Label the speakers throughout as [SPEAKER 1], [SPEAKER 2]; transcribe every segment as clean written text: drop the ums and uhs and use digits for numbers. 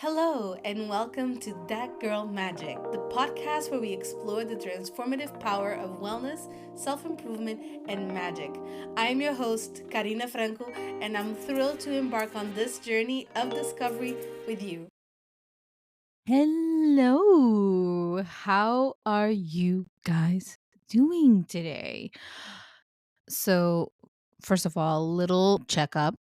[SPEAKER 1] Hello, and welcome to That Girl Magik, the podcast where we explore the transformative power of wellness, self improvement, and magic. I am your host, Karina Franco, and I'm thrilled to embark on this journey of discovery with you.
[SPEAKER 2] Hello. How are you guys doing today? So, first of all, little checkup.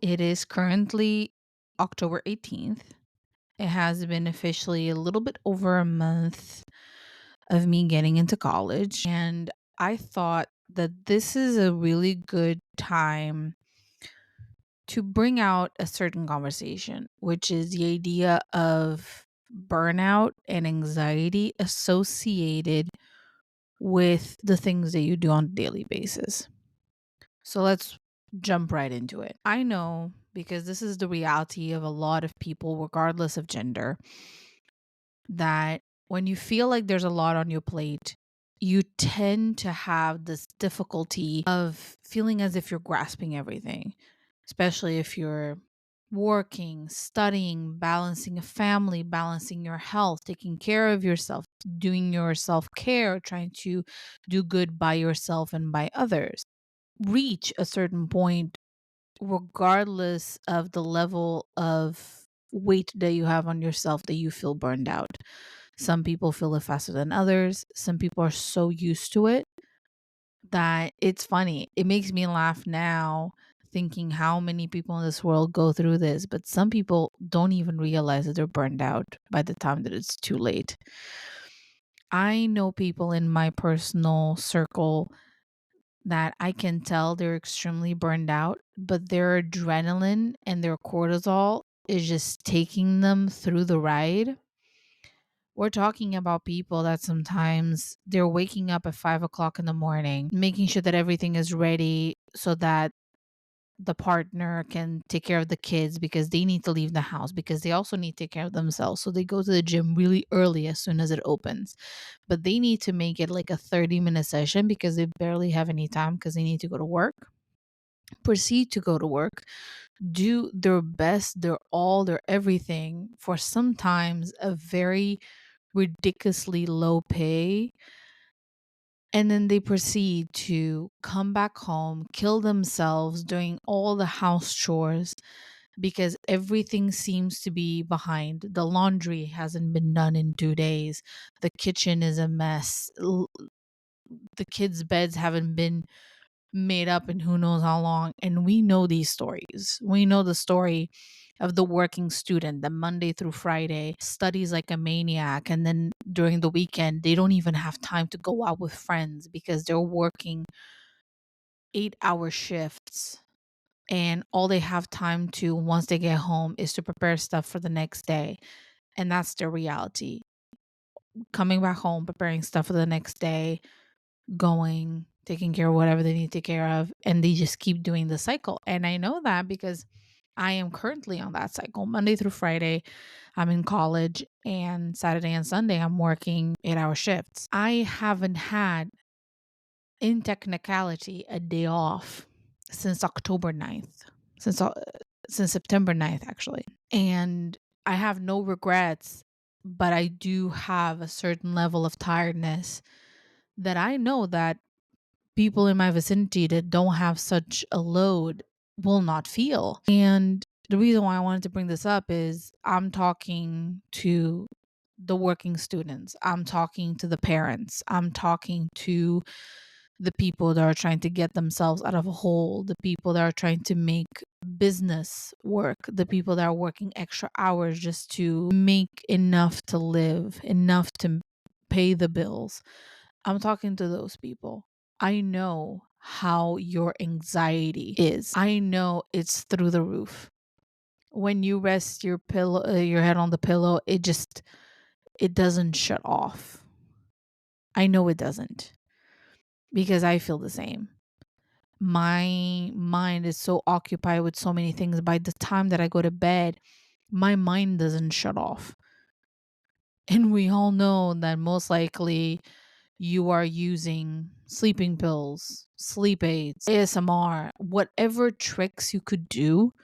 [SPEAKER 2] It is currently October 18th. It has been officially a little bit over a month of me getting into college. And I thought that this is a really good time to bring out a certain conversation, which is the idea of burnout and anxiety associated with the things that you do on a daily basis. So let's jump right into it. I know because this is the reality of a lot of people, regardless of gender, that when you feel like there's a lot on your plate, you tend to have this difficulty of feeling as if you're grasping everything, especially if you're working, studying, balancing a family, balancing your health, taking care of yourself, doing your self care, trying to do good by yourself and by others. Reach a certain point, regardless of the level of weight that you have on yourself, that you feel burned out. Some people feel it faster than others. Some people are so used to it that it's funny. It makes me laugh now thinking how many people in this world go through this, but some people don't even realize that they're burned out by the time that it's too late. I know people in my personal circle that I can tell they're extremely burned out, but their adrenaline and their cortisol is just taking them through the ride. We're talking about people that sometimes they're waking up at 5 o'clock in the morning, making sure that everything is ready so that the partner can take care of the kids because they need to leave the house because they also need to take care of themselves. So they go to the gym really early as soon as it opens. But they need to make it like a 30-minute session because they barely have any time because they need to go to work, proceed to go to work, do their best, their all, their everything for sometimes a very ridiculously low pay. And then they proceed to come back home, kill themselves doing all the house chores because everything seems to be behind. The laundry hasn't been done in 2 days. The kitchen is a mess. The kids' beds haven't been made up in who knows how long. And we know these stories. We know the story of the working student that Monday through Friday studies like a maniac. And then during the weekend, they don't even have time to go out with friends because they're working 8-hour shifts. And all they have time to once they get home is to prepare stuff for the next day. And that's their reality. Coming back home, preparing stuff for the next day, going, taking care of whatever they need to take care of, and they just keep doing the cycle. And I know that because I am currently on that cycle. Monday through Friday, I'm in college, and Saturday and Sunday, I'm working 8-hour shifts. I haven't had, in technicality, a day off since October 9th, since, uh, since September 9th, actually. And I have no regrets, but I do have a certain level of tiredness that I know that people in my vicinity that don't have such a load will not feel. And the reason why I wanted to bring this up is I'm talking to the working students, I'm talking to the parents, I'm talking to the people that are trying to get themselves out of a hole, the people that are trying to make business work, the people that are working extra hours just to make enough to live, enough to pay the bills. I'm talking to those people. I know how your anxiety is. I know it's through the roof. When you rest your head on the pillow, it doesn't shut off. I know it doesn't because I feel the same. My mind is so occupied with so many things. By the time that I go to bed, my mind doesn't shut off. And we all know that most likely you are using sleeping pills, sleep aids, ASMR, whatever tricks you could do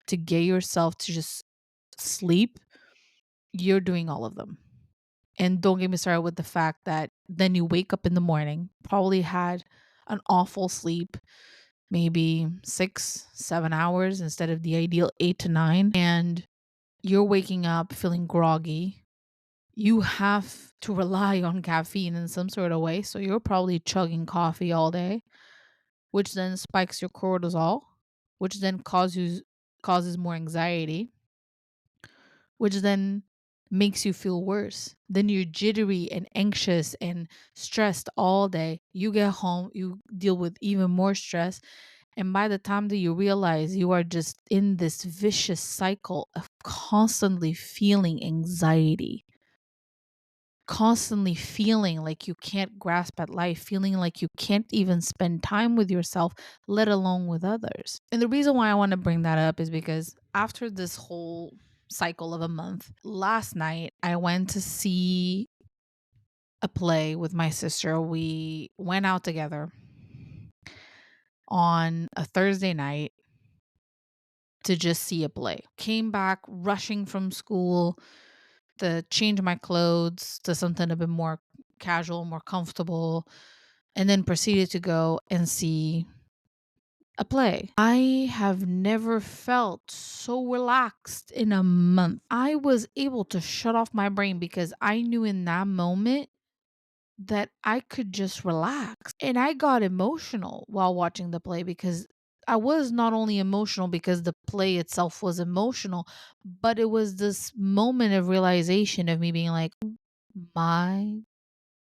[SPEAKER 2] to get yourself to just sleep. you're doing all of them. And don't get me started with the fact that then you wake up in the morning, probably had an awful sleep, maybe 6, 7 hours instead of the ideal 8 to 9. And you're waking up feeling groggy. You have to rely on caffeine in some sort of way. So you're probably chugging coffee all day, which then spikes your cortisol, which then causes more anxiety, which then makes you feel worse. Then you're jittery and anxious and stressed all day. You get home, you deal with even more stress. And by the time that you realize, you are just in this vicious cycle of constantly feeling anxiety, constantly feeling like you can't grasp at life, feeling like you can't even spend time with yourself, let alone with others. And the reason why I want to bring that up is because after this whole cycle of a month, last night I went to see a play with my sister. We went out together on a Thursday night to just see a play. Came back rushing from school to change my clothes to something a bit more casual, more comfortable, and then proceeded to go and see a play. I have never felt so relaxed in a month. I was able to shut off my brain because I knew in that moment that I could just relax. And I got emotional while watching the play because I was not only emotional because the play itself was emotional, but it was this moment of realization of me being like, my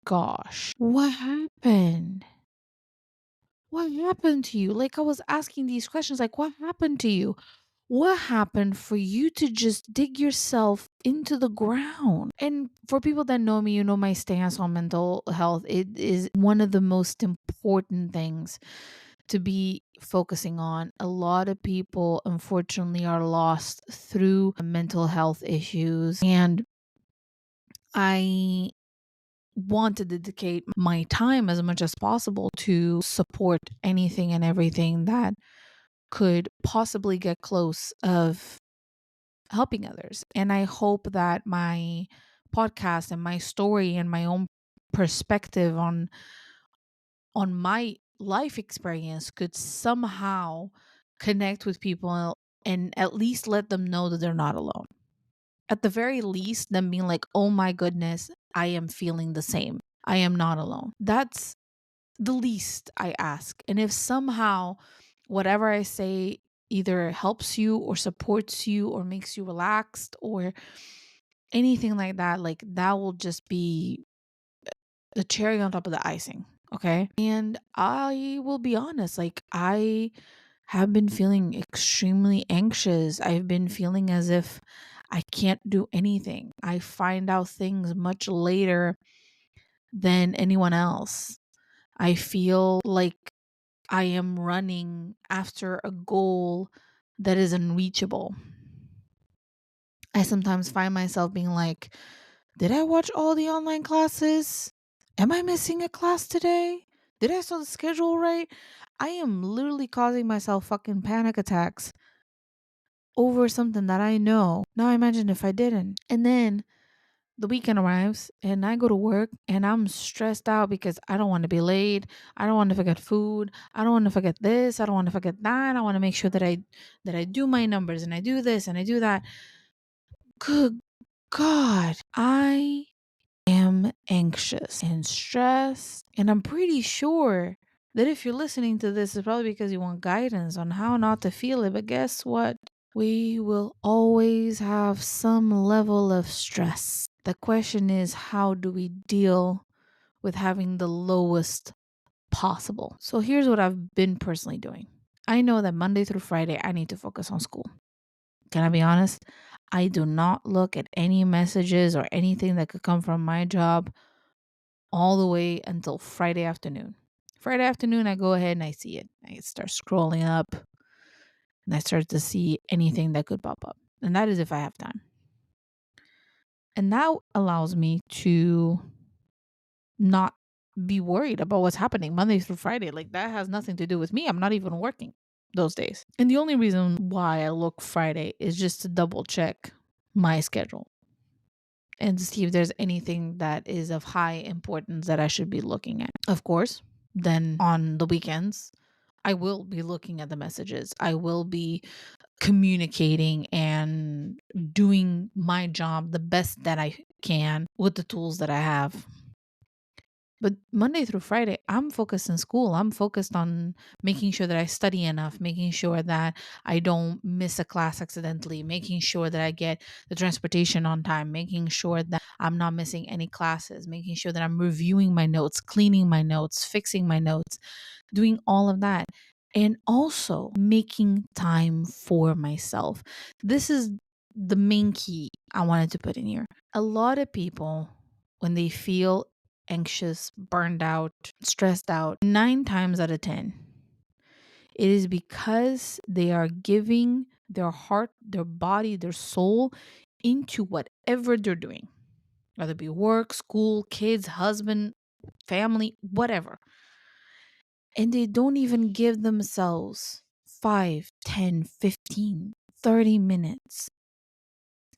[SPEAKER 2] gosh, what happened? What happened to you? Like, I was asking these questions, like, what happened to you? What happened for you to just dig yourself into the ground? And for people that know me, you know my stance on mental health. It is one of the most important things to be focusing on. A lot of people, unfortunately, are lost through mental health issues. And I want to dedicate my time as much as possible to support anything and everything that could possibly get close of helping others. And I hope that my podcast and my story and my own perspective on my life experience could somehow connect with people and at least let them know that they're not alone. At the very least, them being like, oh my goodness, I am feeling the same. I am not alone. That's the least I ask. And if somehow whatever I say either helps you or supports you or makes you relaxed or anything like that, like that will just be the cherry on top of the icing. Okay. And I will be honest, like I have been feeling extremely anxious. I've been feeling as if I can't do anything. I find out things much later than anyone else. I feel like I am running after a goal that is unreachable. I sometimes find myself being like, did I watch all the online classes? Am I missing a class today? Did I saw the schedule right? I am literally causing myself fucking panic attacks over something that I know. Now imagine if I didn't. And then the weekend arrives and I go to work and I'm stressed out because I don't want to be late. I don't want to forget food. I don't want to forget this. I don't want to forget that. I want to make sure that I do my numbers and I do this and I do that. Good God, I am anxious and stressed. And I'm pretty sure that if you're listening to this, it's probably because you want guidance on how not to feel it. But guess what? We will always have some level of stress. The question is, how do we deal with having the lowest possible? So here's what I've been personally doing. I know that Monday through Friday, I need to focus on school. Can I be honest? I do not look at any messages or anything that could come from my job all the way until Friday afternoon. Friday afternoon, I go ahead and I see it. I start scrolling up and I start to see anything that could pop up. And that is if I have time. And that allows me to not be worried about what's happening Monday through Friday. Like that has nothing to do with me. I'm not even working those days. And the only reason why I look Friday is just to double check my schedule. and see if there's anything that is of high importance that I should be looking at. Of course, then on the weekends, I will be looking at the messages. I will be communicating and doing my job the best that I can with the tools that I have. But Monday through Friday, I'm focused in school. I'm focused on making sure that I study enough, making sure that I don't miss a class accidentally, making sure that I get the transportation on time, making sure that I'm not missing any classes, making sure that I'm reviewing my notes, cleaning my notes, fixing my notes, doing all of that. And also making time for myself. This is the main key I wanted to put in here. A lot of people, when they feel anxious, burned out, stressed out, 9 times out of 10, it is because they are giving their heart, their body, their soul into whatever they're doing, whether it be work, school, kids, husband, family, whatever. And they don't even give themselves 5, 10, 15, 30 minutes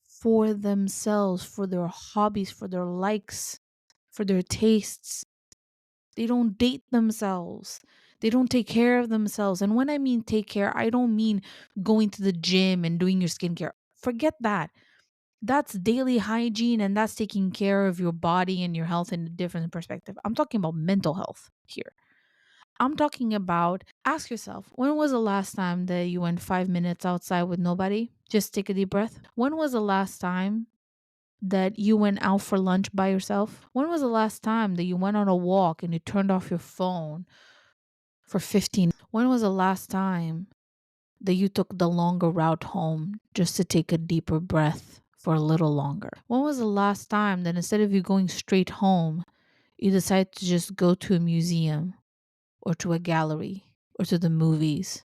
[SPEAKER 2] for themselves, for their hobbies, for their likes, for their tastes. They don't date themselves. They don't take care of themselves. And when I mean take care, I don't mean going to the gym and doing your skincare. Forget that. That's daily hygiene and that's taking care of your body and your health in a different perspective. I'm talking about mental health here. I'm talking about ask yourself, when was the last time that you went 5 minutes outside with nobody? Just take a deep breath. When was the last time that you went out for lunch by yourself? When was the last time that you went on a walk and you turned off your phone for 15? When was the last time that you took the longer route home just to take a deeper breath for a little longer? When was the last time that instead of you going straight home, you decided to just go to a museum or to a gallery or to the movies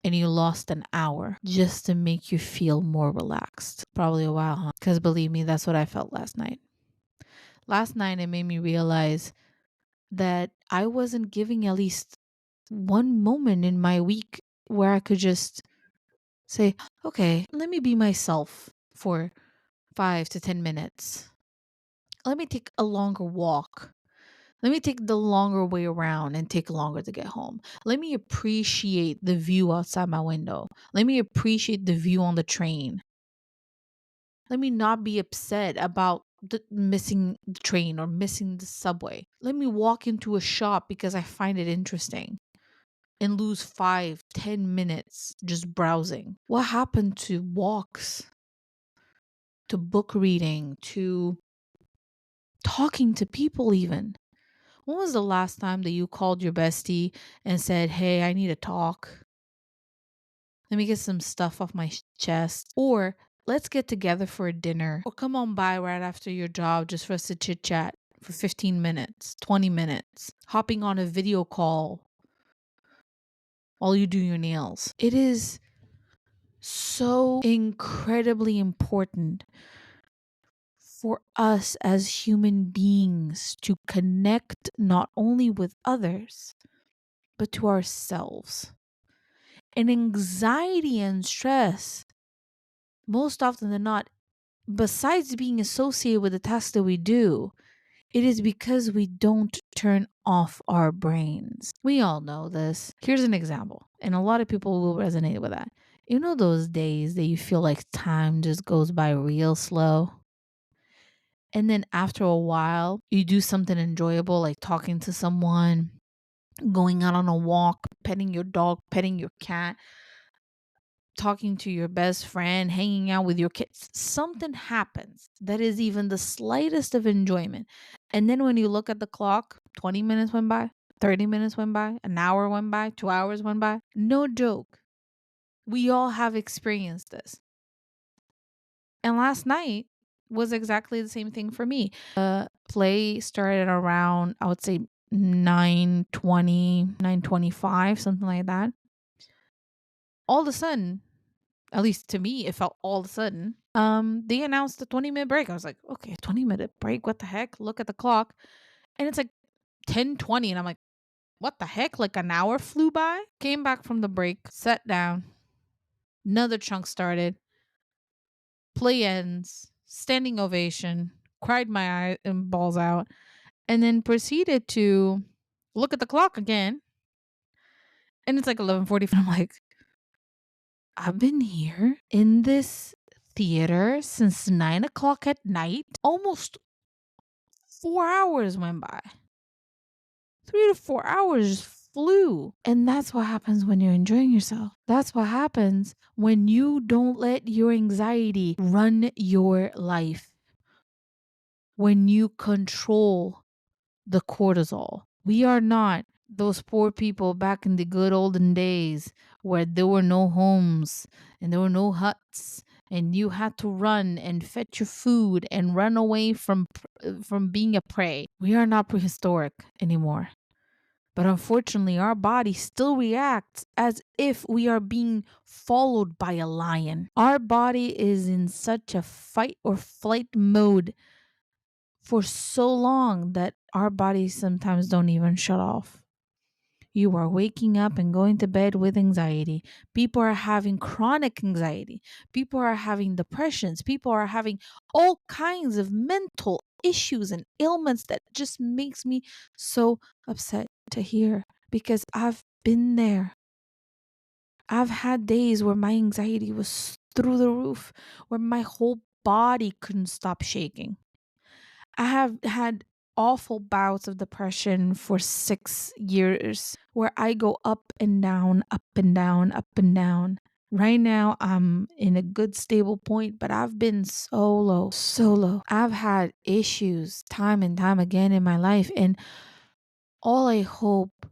[SPEAKER 2] and you lost an hour just to make you feel more relaxed? Probably a while, huh? Because believe me, that's what I felt last night. Last night, it made me realize that I wasn't giving at least one moment in my week where I could just say, okay, let me be myself for 5 to 10 minutes. Let me take a longer walk. Let me take the longer way around and take longer to get home. Let me appreciate the view outside my window. Let me appreciate the view on the train. Let me not be upset about missing the train or missing the subway. Let me walk into a shop because I find it interesting and lose 5, 10 minutes just browsing. What happened to walks, to book reading, to talking to people even? When was the last time that you called your bestie and said, hey, I need to talk? Let me get some stuff off my chest. Or let's get together for a dinner. Or come on by right after your job just for us to chit chat for 15 minutes, 20 minutes. Hopping on a video call while you do your nails. It is so incredibly important for us as human beings to connect not only with others, but to ourselves. And anxiety and stress, most often than not, besides being associated with the tasks that we do, it is because we don't turn off our brains. We all know this. Here's an example, and a lot of people will resonate with that. You know those days that you feel like time just goes by real slow? And then after a while, you do something enjoyable like talking to someone, going out on a walk, petting your dog, petting your cat, talking to your best friend, hanging out with your kids. Something happens that is even the slightest of enjoyment. And then when you look at the clock, 20 minutes went by, 30 minutes went by, an hour went by, 2 hours went by. No joke. We all have experienced this. And last night was exactly the same thing for me. Play started around, I would say 9:20, 9:25, something like that. All of a sudden, at least to me, it felt all of a sudden, they announced a 20-minute break. I was like, okay, 20-minute break? What the heck? Look at the clock. And it's like 10:20. And I'm like, what the heck? Like an hour flew by? Came back from the break, sat down. Another chunk started. Play ends. standing ovation, cried my eye and balls out, and then proceeded to look at the clock again. And it's like 11:45. I'm like, I've been here in this theater since 9 o'clock at night. Almost 4 hours went by. 3 to 4 hours just flew. And that's what happens when you're enjoying yourself. That's what happens when you don't let your anxiety run your life. When you control the cortisol. We are not those poor people back in the good olden days where there were no homes and there were no huts and you had to run and fetch your food and run away from being a prey. We are not prehistoric anymore. But unfortunately, our body still reacts as if we are being followed by a lion. Our body is in such a fight or flight mode for so long that our bodies sometimes don't even shut off. You are waking up and going to bed with anxiety. People are having chronic anxiety. People are having depressions. People are having all kinds of mental issues and ailments that just makes me so upset to hear because I've been there. I've had days where my anxiety was through the roof, where my whole body couldn't stop shaking. I have had awful bouts of depression for 6 years where I go up and down, up and down, up and down. Right now, I'm in a good stable point, but I've been so low, so low. I've had issues time and time again in my life. And all I hope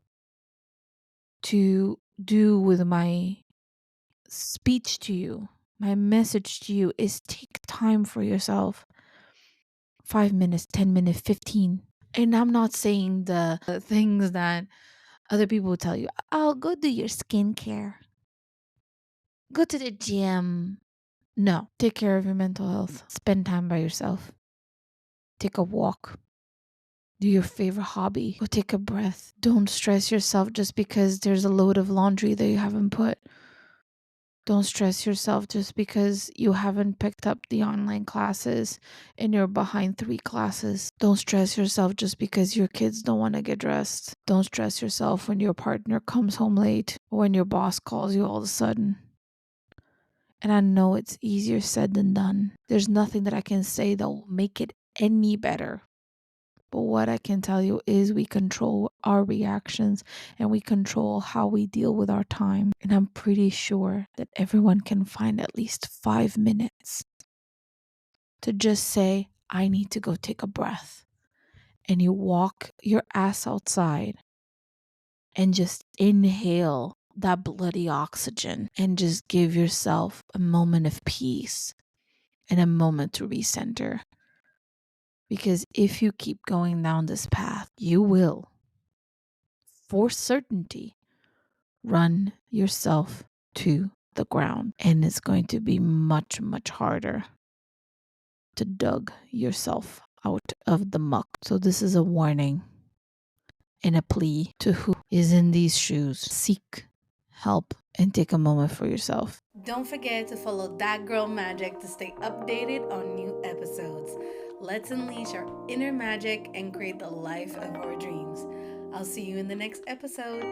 [SPEAKER 2] to do with my speech to you, my message to you, is take time for yourself. 5 minutes, 10 minutes, 15. And I'm not saying the things that other people will tell you. Oh, go do your skincare. Go to the gym. No, take care of your mental health. Spend time by yourself. Take a walk. Do your favorite hobby. Go take a breath. Don't stress yourself just because there's a load of laundry that you haven't put. Don't stress yourself just because you haven't picked up the online classes and you're behind 3 classes. Don't stress yourself just because your kids don't want to get dressed. Don't stress yourself when your partner comes home late or when your boss calls you all of a sudden. And I know it's easier said than done. There's nothing that I can say that will make it any better. But what I can tell you is we control our reactions and we control how we deal with our time. And I'm pretty sure that everyone can find at least 5 minutes to just say, I need to go take a breath. And you walk your ass outside and just inhale that bloody oxygen and just give yourself a moment of peace and a moment to recenter. Because if you keep going down this path, you will, for certainty, run yourself to the ground. And it's going to be much, much harder to dug yourself out of the muck. So this is a warning and a plea to who is in these shoes. Seek help and take a moment for yourself.
[SPEAKER 1] Don't forget to follow That Girl Magic to stay updated on new episodes. Let's unleash our inner magic and create the life of our dreams. I'll see you in the next episode.